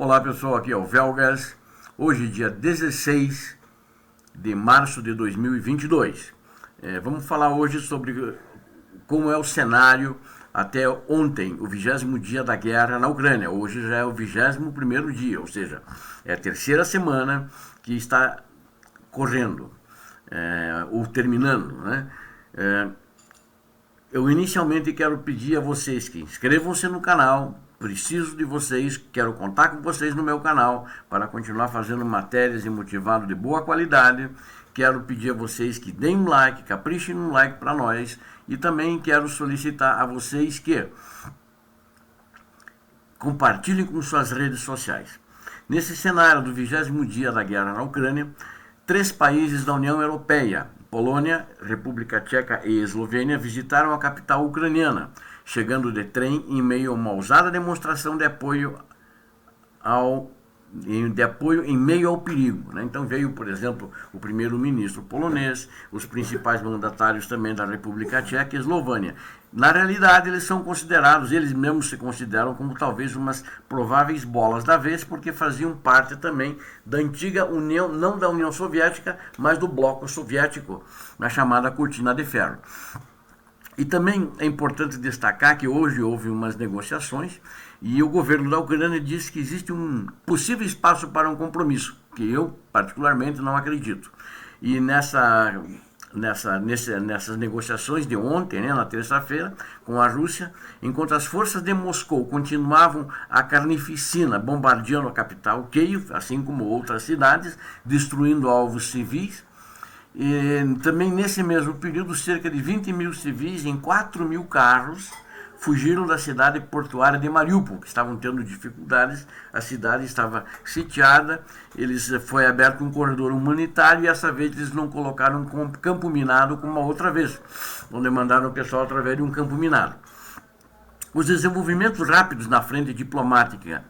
Olá pessoal, aqui é o Velgas. Hoje, dia 16 de março de 2022. Vamos falar hoje sobre como é o cenário até ontem, o 20º dia da guerra na Ucrânia. Hoje já é o 21º dia, ou seja, é a terceira semana que está correndo, ou terminando, né? Eu inicialmente quero pedir a vocês que inscrevam-se no canal. Preciso de vocês, quero contar com vocês no meu canal para continuar fazendo matérias e motivado de boa qualidade. Quero pedir a vocês que deem um like, caprichem no like para nós. E também quero solicitar a vocês que compartilhem com suas redes sociais. Nesse cenário do 20º dia da guerra na Ucrânia, 3 países da União Europeia, Polônia, República Tcheca e Eslovênia, visitaram a capital ucraniana, chegando de trem em meio a uma ousada demonstração de apoio em meio ao perigo, né? Então veio, por exemplo, o primeiro-ministro polonês, os principais mandatários também da República Tcheca e Eslovênia. Na realidade, eles mesmos se consideram como talvez umas prováveis bolas da vez, porque faziam parte também da antiga União, não da União Soviética, mas do bloco soviético, na chamada Cortina de Ferro. E também é importante destacar que hoje houve umas negociações e o governo da Ucrânia disse que existe um possível espaço para um compromisso, que eu particularmente não acredito. E nessas negociações de ontem, né, na terça-feira, com a Rússia, enquanto as forças de Moscou continuavam a carnificina, bombardeando a capital, Kiev, assim como outras cidades, destruindo alvos civis. E também nesse mesmo período, cerca de 20 mil civis em 4 mil carros fugiram da cidade portuária de Mariupol, que estavam tendo dificuldades. A cidade estava sitiada, foi aberto um corredor humanitário e dessa vez eles não colocaram um campo minado como a outra vez, onde mandaram o pessoal através de um campo minado. Os desenvolvimentos rápidos na frente diplomática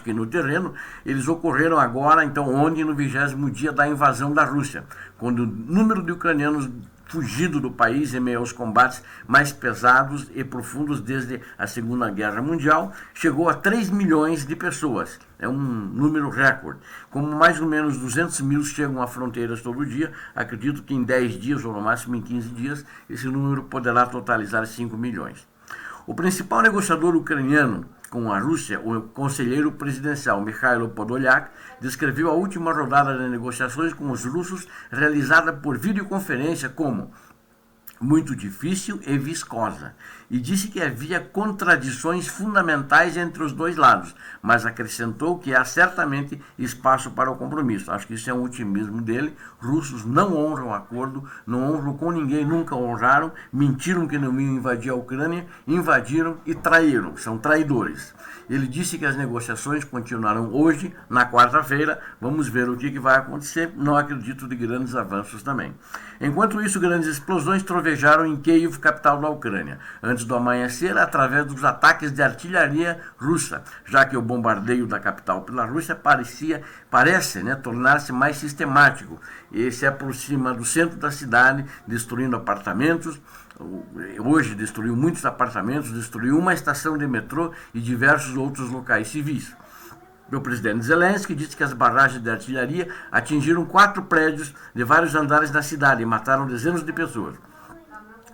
e no terreno, eles ocorreram agora, então, ontem, no 20º dia da invasão da Rússia, quando o número de ucranianos fugido do país em meio aos combates mais pesados e profundos desde a Segunda Guerra Mundial, chegou a 3 milhões de pessoas. É um número recorde. Como mais ou menos 200 mil chegam a fronteiras todo dia, acredito que em 10 dias, ou no máximo em 15 dias, esse número poderá totalizar 5 milhões. O principal negociador ucraniano com a Rússia, o conselheiro presidencial Mikhailo Podolyak, descreveu a última rodada de negociações com os russos realizada por videoconferência como muito difícil e viscosa, e disse que havia contradições fundamentais entre os dois lados, mas acrescentou que há certamente espaço para o compromisso. Acho que isso é um otimismo dele. Russos não honram o acordo, não honram com ninguém, nunca honraram, mentiram que não iam invadir a Ucrânia, invadiram e traíram, são traidores. Ele disse que as negociações continuarão hoje, na quarta-feira. Vamos ver o que vai acontecer. Não acredito de grandes avanços também. Enquanto isso, grandes explosões trovejaram em Kiev, capital da Ucrânia, antes do amanhecer, através dos ataques de artilharia russa, já que o bombardeio da capital pela Rússia parece tornar-se mais sistemático e se aproxima do centro da cidade, destruindo apartamentos. Hoje destruiu muitos apartamentos, destruiu uma estação de metrô e diversos outros locais civis. O presidente Zelensky disse que as barragens de artilharia atingiram 4 prédios de vários andares da cidade e mataram dezenas de pessoas.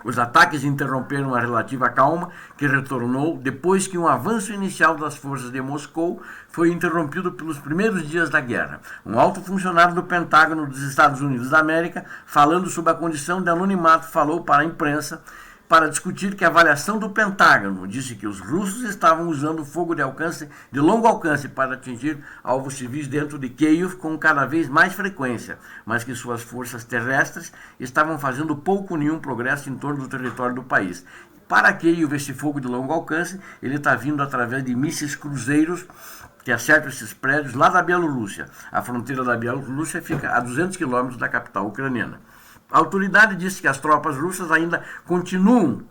Os ataques interromperam a relativa calma, que retornou depois que um avanço inicial das forças de Moscou foi interrompido pelos primeiros dias da guerra. Um alto funcionário do Pentágono dos Estados Unidos da América, falando sobre a condição de anonimato, falou para a imprensa para discutir que a avaliação do Pentágono disse que os russos estavam usando fogo de longo alcance para atingir alvos civis dentro de Kiev com cada vez mais frequência, mas que suas forças terrestres estavam fazendo pouco ou nenhum progresso em torno do território do país. Para Kiev, esse fogo de longo alcance, ele está vindo através de mísseis cruzeiros que acertam esses prédios lá da Bielorrússia. A fronteira da Bielorrússia fica a 200 quilômetros da capital ucraniana. A autoridade disse que as tropas russas ainda continuam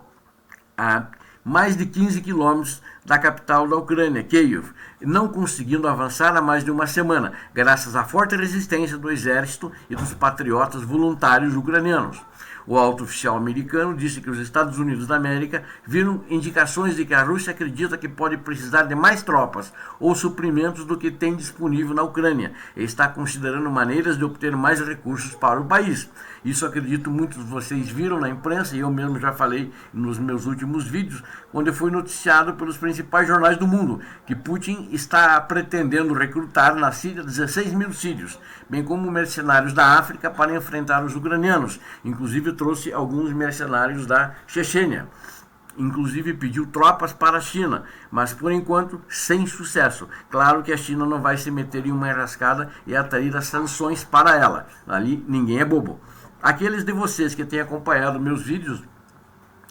a mais de 15 quilômetros da capital da Ucrânia, Kiev, não conseguindo avançar há mais de uma semana, graças à forte resistência do exército e dos patriotas voluntários ucranianos. O alto oficial americano disse que os Estados Unidos da América viram indicações de que a Rússia acredita que pode precisar de mais tropas ou suprimentos do que tem disponível na Ucrânia e está considerando maneiras de obter mais recursos para o país. Isso acredito muitos de vocês viram na imprensa e eu mesmo já falei nos meus últimos vídeos, onde foi noticiado pelos principais jornais do mundo que Putin está pretendendo recrutar na Síria 16 mil sírios, bem como mercenários da África para enfrentar os ucranianos. Inclusive trouxe alguns mercenários da Chechênia. Inclusive pediu tropas para a China, mas por enquanto sem sucesso. Claro que a China não vai se meter em uma enrascada e atrair as sanções para ela. Ali ninguém é bobo. Aqueles de vocês que têm acompanhado meus vídeos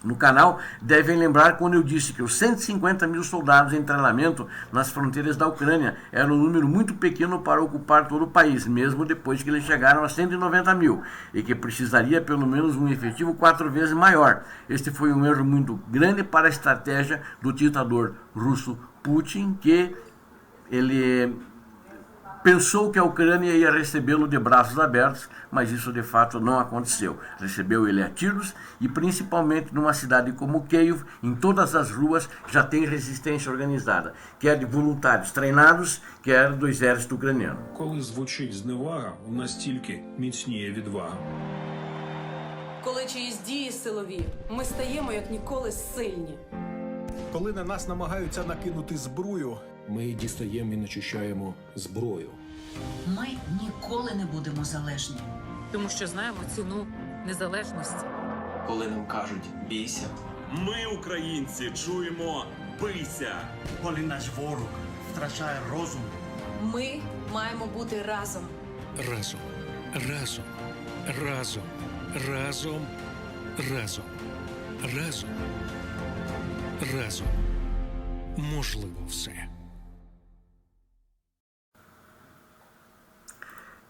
no canal devem lembrar quando eu disse que os 150 mil soldados em treinamento nas fronteiras da Ucrânia era um número muito pequeno para ocupar todo o país, mesmo depois que eles chegaram a 190 mil, e que precisaria pelo menos um efetivo 4 vezes maior. Este foi um erro muito grande para a estratégia do ditador russo Putin, que ele pensou que a Ucrânia ia recebê-lo de braços abertos, mas isso de fato não aconteceu. Recebeu ele a tiros e principalmente numa cidade como Kiev, em todas as ruas já tem resistência organizada, quer de voluntários treinados, quer do exército ucraniano. Коли звучить зневага, у нас тільки міцніє відвага. Коли чиїсь дії силові, ми стаємо як ніколи сильні. Коли на нас намагаються накинути зброю, ми дістаємо і начищаємо зброю. Ми ніколи не будемо залежні. Тому що знаємо ціну незалежності. Коли нам кажуть «бійся», ми, українці, чуємо «бийся». Коли наш ворог втрачає розум, ми маємо бути разом. Разом, разом, разом, разом, разом, разом, разом. Можливо все.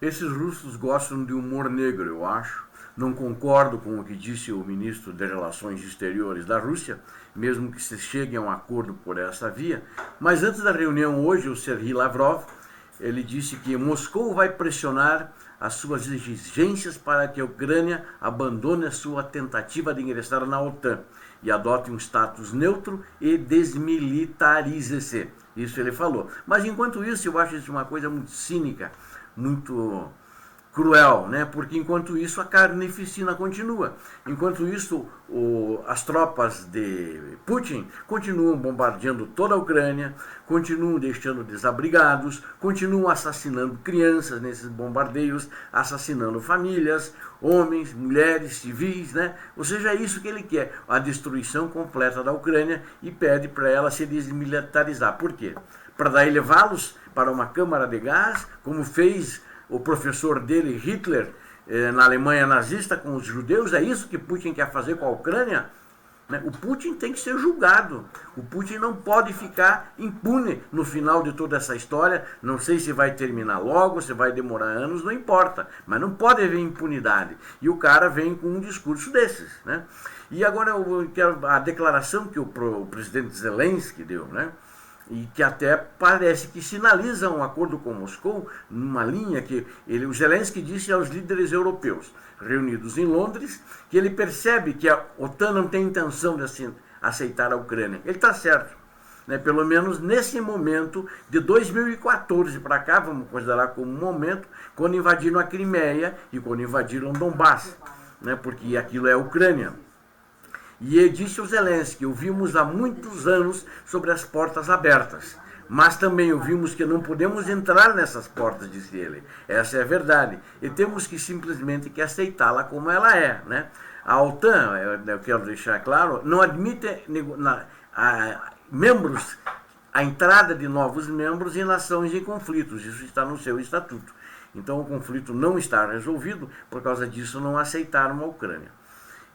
Esses russos gostam de humor negro, eu acho. Não concordo com o que disse o ministro de Relações Exteriores da Rússia, mesmo que se chegue a um acordo por essa via. Mas antes da reunião hoje, o Sergei Lavrov, ele disse que Moscou vai pressionar as suas exigências para que a Ucrânia abandone a sua tentativa de ingressar na OTAN e adote um status neutro e desmilitarize-se. Isso ele falou. Mas enquanto isso, eu acho isso uma coisa muito cínica, muito cruel, né? Porque enquanto isso a carnificina continua. Enquanto isso as tropas de Putin continuam bombardeando toda a Ucrânia, continuam deixando desabrigados, continuam assassinando crianças nesses bombardeios, assassinando famílias, homens, mulheres, civis, né? Ou seja, é isso que ele quer, a destruição completa da Ucrânia, e pede para ela se desmilitarizar. Por quê? Para daí levá-los para uma câmara de gás, como fez o professor dele, Hitler, na Alemanha nazista com os judeus. É isso que Putin quer fazer com a Ucrânia? O Putin tem que ser julgado. O Putin não pode ficar impune no final de toda essa história. Não sei se vai terminar logo, se vai demorar anos, não importa. Mas não pode haver impunidade. E o cara vem com um discurso desses, né? E agora eu quero a declaração que o presidente Zelensky deu, né? E que até parece que sinaliza um acordo com Moscou, numa linha que o Zelensky disse aos líderes europeus reunidos em Londres, que ele percebe que a OTAN não tem intenção de aceitar a Ucrânia. Ele está certo, né? Pelo menos nesse momento de 2014 para cá, vamos considerar como um momento, quando invadiram a Crimeia e quando invadiram Donbass, né? Porque aquilo é a Ucrânia. E disse o Zelensky, ouvimos há muitos anos sobre as portas abertas, mas também ouvimos que não podemos entrar nessas portas, disse ele. Essa é a verdade, e temos que simplesmente que aceitá-la como ela é, né? A OTAN, eu quero deixar claro, não admite a entrada de novos membros em nações em conflitos, isso está no seu estatuto. Então o conflito não está resolvido, por causa disso não aceitaram a Ucrânia.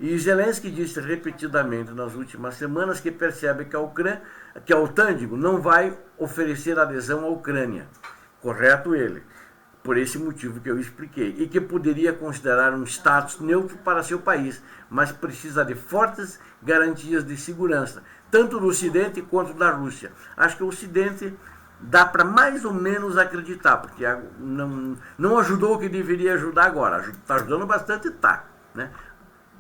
E Zelensky disse repetidamente nas últimas semanas que percebe que a OTAN não vai oferecer adesão à Ucrânia. Correto ele, por esse motivo que eu expliquei. E que poderia considerar um status neutro para seu país, mas precisa de fortes garantias de segurança, tanto do Ocidente quanto da Rússia. Acho que o Ocidente dá para mais ou menos acreditar, porque não ajudou o que deveria ajudar agora. Está ajudando bastante, tá, né?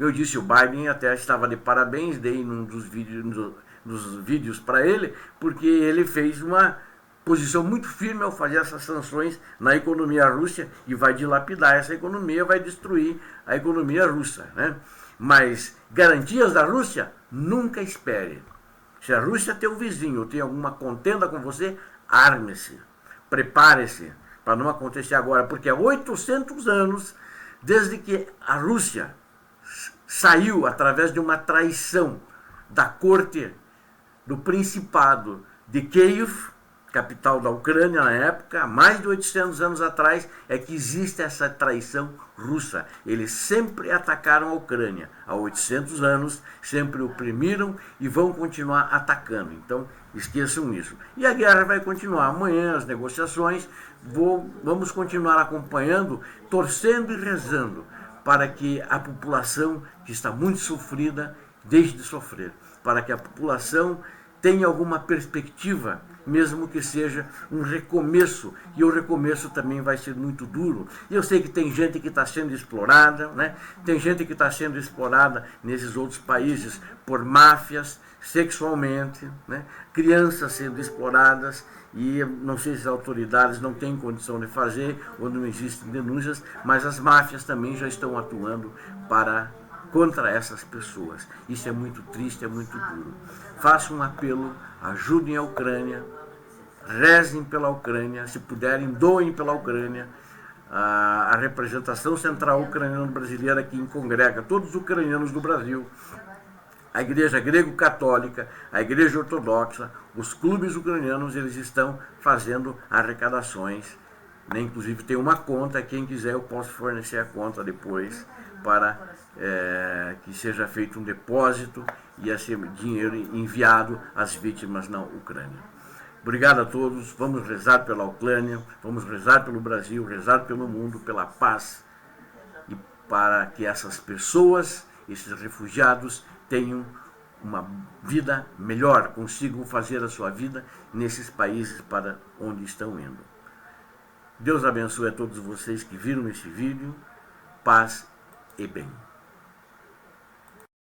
Eu disse o Biden, até estava de parabéns, dei num dos vídeos para ele, porque ele fez uma posição muito firme ao fazer essas sanções na economia russa e vai dilapidar essa economia, vai destruir a economia russa, né? Mas garantias da Rússia, nunca espere. Se a Rússia tem um vizinho, tem alguma contenda com você, arme-se, prepare-se para não acontecer agora, porque há 800 anos, desde que a Rússia saiu através de uma traição da corte do Principado de Kiev, capital da Ucrânia na época, há mais de 800 anos atrás, é que existe essa traição russa. Eles sempre atacaram a Ucrânia. Há 800 anos, sempre oprimiram e vão continuar atacando. Então, esqueçam isso. E a guerra vai continuar. Amanhã, as negociações, vamos continuar acompanhando, torcendo e rezando para que a população, que está muito sofrida, deixe de sofrer. Para que a população tenha alguma perspectiva, mesmo que seja um recomeço, e o recomeço também vai ser muito duro. Eu sei que tem gente que está sendo explorada, né? Tem gente que está sendo explorada nesses outros países por máfias, sexualmente, né? Crianças sendo exploradas, e não sei se as autoridades não têm condição de fazer, ou não existem denúncias, mas as máfias também já estão atuando contra essas pessoas. Isso é muito triste, é muito duro. Faço um apelo, ajudem a Ucrânia, rezem pela Ucrânia, se puderem, doem pela Ucrânia. A representação central ucraniana brasileira aqui congrega todos os ucranianos do Brasil, a Igreja Grego-Católica, a Igreja Ortodoxa, os clubes ucranianos, eles estão fazendo arrecadações, né? Inclusive tem uma conta, quem quiser eu posso fornecer a conta depois, para que seja feito um depósito e esse dinheiro enviado às vítimas na Ucrânia. Obrigado a todos, vamos rezar pela Ucrânia, vamos rezar pelo Brasil, rezar pelo mundo, pela paz, e para que essas pessoas, esses refugiados, tenham uma vida melhor, consigam fazer a sua vida nesses países para onde estão indo. Deus abençoe a todos vocês que viram esse vídeo, paz e bem.